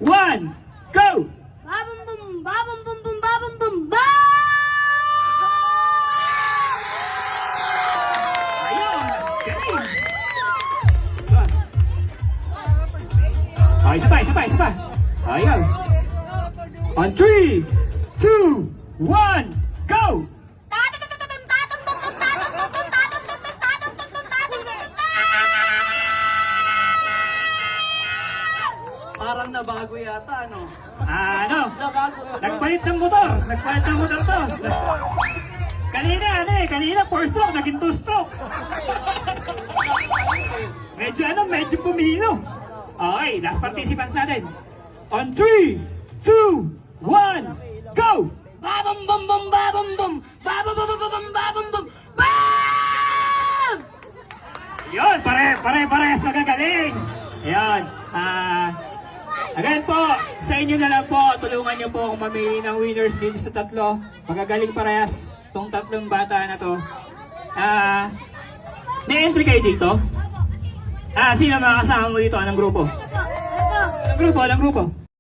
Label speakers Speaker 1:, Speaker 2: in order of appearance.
Speaker 1: 1, go!
Speaker 2: Babum bum, babum bum bum, babum bum, ba!
Speaker 1: Ayun! Galing! Okay, isa pa. Ayun. On 3, 2, 1, go!
Speaker 3: Parang nabago yata, ano?
Speaker 1: Ano?
Speaker 3: Nabago.
Speaker 1: Nagpalit ng motor to. Kanina 4 stroke, naging 2 stroke. Medyo pumino. Okay, last participants natin. On 3, 2, 1, go!
Speaker 2: Babum bum bum, babum bum, babum bum bum bum, babum bum, bam!
Speaker 1: Yun, parehas magagaling. Ayun, again po, sa inyo na lang po, tulungan niyo po akong mamili ng winners dito sa tatlo. Magagaling parehas tong tatlong bata na to. May entry kayo dito? Sino mga kasama mo dito? Anong grupo?
Speaker 2: Ito.
Speaker 1: Anong grupo?